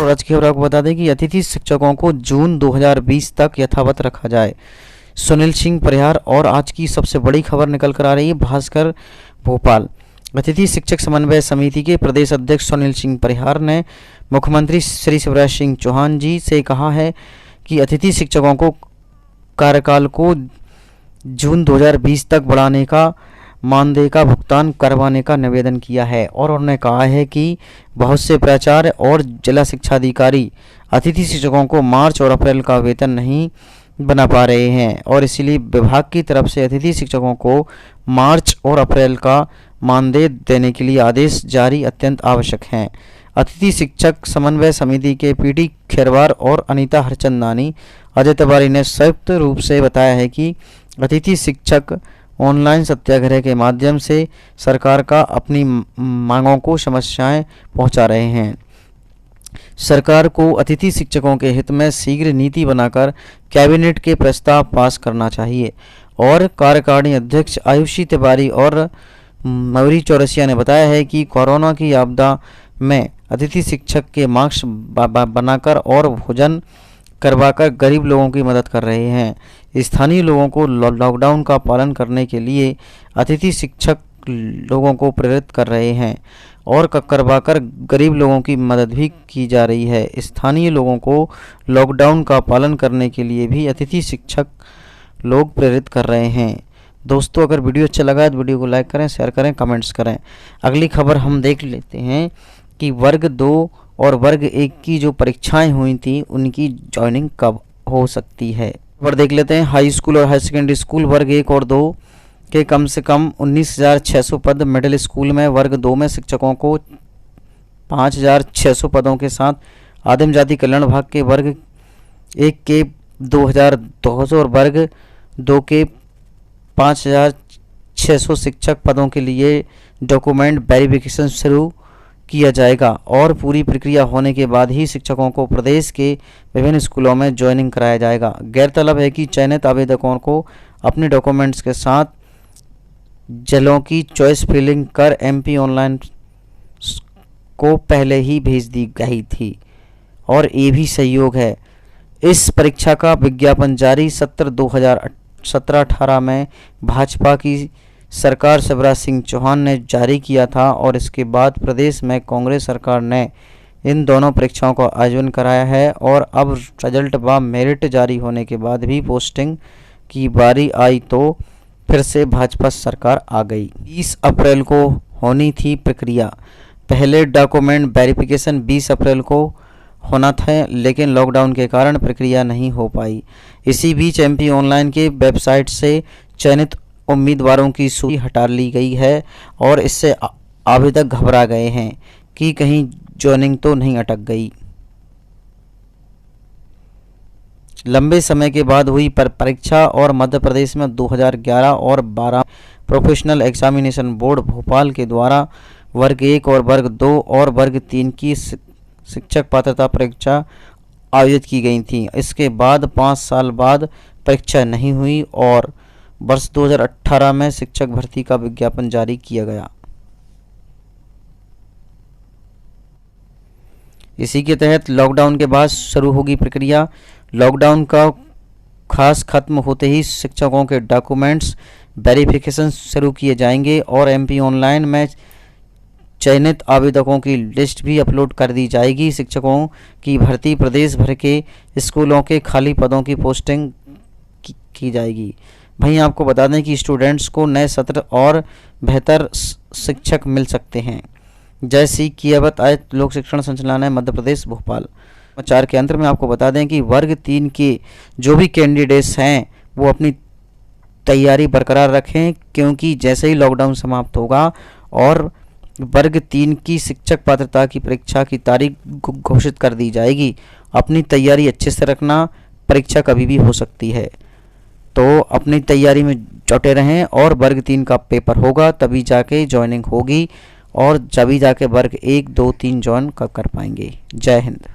और आज की खबर आपको बता दें कि अतिथि शिक्षकों को जून 2020 तक यथावत रखा जाए, सुनील सिंह परिहार। और आज की सबसे बड़ी खबर निकल कर आ रही है भास्कर भोपाल। अतिथि शिक्षक समन्वय समिति के प्रदेश अध्यक्ष सुनील सिंह परिहार ने मुख्यमंत्री श्री शिवराज सिंह चौहान जी से कहा है कि अतिथि शिक्षकों को कार्यकाल को जून 2020 तक बढ़ाने का मानदेय का भुगतान करवाने का निवेदन किया है। और उन्होंने कहा है कि बहुत से प्राचार्य और जिला शिक्षा अधिकारी अतिथि शिक्षकों को मार्च और अप्रैल का वेतन नहीं बना पा रहे हैं और इसलिए विभाग की तरफ से अतिथि शिक्षकों को मार्च और अप्रैल का मानदेय देने के लिए आदेश जारी अत्यंत आवश्यक हैं। अतिथि शिक्षक समन्वय समिति के पीडी खेरवार और अनीता हरचंदानी अजय तिवारी ने संयुक्त रूप से बताया है कि अतिथि शिक्षक ऑनलाइन सत्याग्रह के माध्यम से सरकार का अपनी मांगों को समस्याएं पहुंचा रहे हैं। सरकार को अतिथि शिक्षकों के हित में शीघ्र नीति बनाकर कैबिनेट के प्रस्ताव पास करना चाहिए। और कार्यकारिणी अध्यक्ष आयुषी तिवारी और मयूरी चौरसिया ने बताया है कि कोरोना की आपदा में अतिथि शिक्षक के मास्क बनाकर और भोजन करवाकर गरीब लोगों की मदद कर रहे हैं। स्थानीय लोगों को लॉकडाउन का पालन करने के लिए अतिथि शिक्षक लोगों को प्रेरित कर रहे हैं और करवाकर गरीब लोगों की मदद भी की जा रही है। स्थानीय लोगों को लॉकडाउन का पालन करने के लिए भी अतिथि शिक्षक लोग प्रेरित कर रहे हैं। दोस्तों, अगर वीडियो अच्छा लगा तो वीडियो को लाइक करें, शेयर करें, कमेंट्स करें। अगली खबर हम देख लेते हैं कि वर्ग 2 और वर्ग 1 की जो परीक्षाएं हुई थी उनकी ज्वाइनिंग कब हो सकती है। खबर देख लेते हैं। हाई स्कूल और हायर सेकेंडरी स्कूल वर्ग 1 और 2 के कम से कम 19,600 पद, मिडिल स्कूल में वर्ग 2 में शिक्षकों को 5,600 पदों के साथ, आदिम जाति कल्याण विभाग के वर्ग 1 के 2,200 और वर्ग 2 के 5,600 शिक्षक पदों के लिए डॉक्यूमेंट वेरिफिकेशन शुरू किया जाएगा और पूरी प्रक्रिया होने के बाद ही शिक्षकों को प्रदेश के विभिन्न स्कूलों में ज्वाइनिंग कराया जाएगा। गौरतलब है कि चयनित आवेदकों को अपने डॉक्यूमेंट्स के साथ जिलों की चॉइस फिलिंग कर एमपी ऑनलाइन को पहले ही भेज दी गई थी और ये भी सहयोग है। इस परीक्षा का विज्ञापन जारी सत्र 2017-18 में भाजपा की सरकार शिवराज सिंह चौहान ने जारी किया था और इसके बाद प्रदेश में कांग्रेस सरकार ने इन दोनों परीक्षाओं का आयोजन कराया है। और अब रिजल्ट व मेरिट जारी होने के बाद भी पोस्टिंग की बारी आई तो फिर से भाजपा सरकार आ गई। 20 अप्रैल को होनी थी प्रक्रिया। पहले डॉक्यूमेंट वेरिफिकेशन 20 अप्रैल को होना था, लेकिन लॉकडाउन के कारण प्रक्रिया नहीं हो पाई। इसी बीच एमपी ऑनलाइन के वेबसाइट से चयनित उम्मीदवारों की सूची हटा ली गई है और इससे आवेदक घबरा गए हैं कि कहीं ज्वाइनिंग तो नहीं अटक गई। लंबे समय के बाद हुई परीक्षा और मध्य प्रदेश में 2011 और 12 प्रोफेशनल एग्जामिनेशन बोर्ड भोपाल के द्वारा वर्ग 1 और वर्ग 2 और वर्ग 3 की शिक्षक पात्रता परीक्षा आयोजित की गई थी। इसके बाद 5 साल बाद परीक्षा नहीं हुई और वर्ष 2018 में शिक्षक भर्ती का विज्ञापन जारी किया गया। इसी के तहत लॉकडाउन के बाद शुरू होगी प्रक्रिया। लॉकडाउन का खास खत्म होते ही शिक्षकों के डॉक्यूमेंट्स वेरिफिकेशन शुरू किए जाएंगे और एमपी ऑनलाइन में चयनित आवेदकों की लिस्ट भी अपलोड कर दी जाएगी। शिक्षकों की भर्ती प्रदेश भर के स्कूलों के खाली पदों की पोस्टिंग की जाएगी। वहीं आपको बता दें कि स्टूडेंट्स को नए सत्र और बेहतर शिक्षक मिल सकते हैं। जय सी कियावत आयत लोक शिक्षण संचालनालय मध्य प्रदेश भोपाल। समाचार के अंत में आपको बता दें कि वर्ग 3 के जो भी कैंडिडेट्स हैं वो अपनी तैयारी बरकरार रखें, क्योंकि जैसे ही लॉकडाउन समाप्त होगा और वर्ग 3 की शिक्षक पात्रता की परीक्षा की तारीख घोषित कर दी जाएगी। अपनी तैयारी अच्छे से रखना, परीक्षा कभी भी हो सकती है, तो अपनी तैयारी में जुटे रहें और वर्ग 3 का पेपर होगा तभी जाके ज्वाइनिंग होगी और तभी जाके वर्ग 1, 2, 3 ज्वाइन कर पाएंगे। जय हिंद।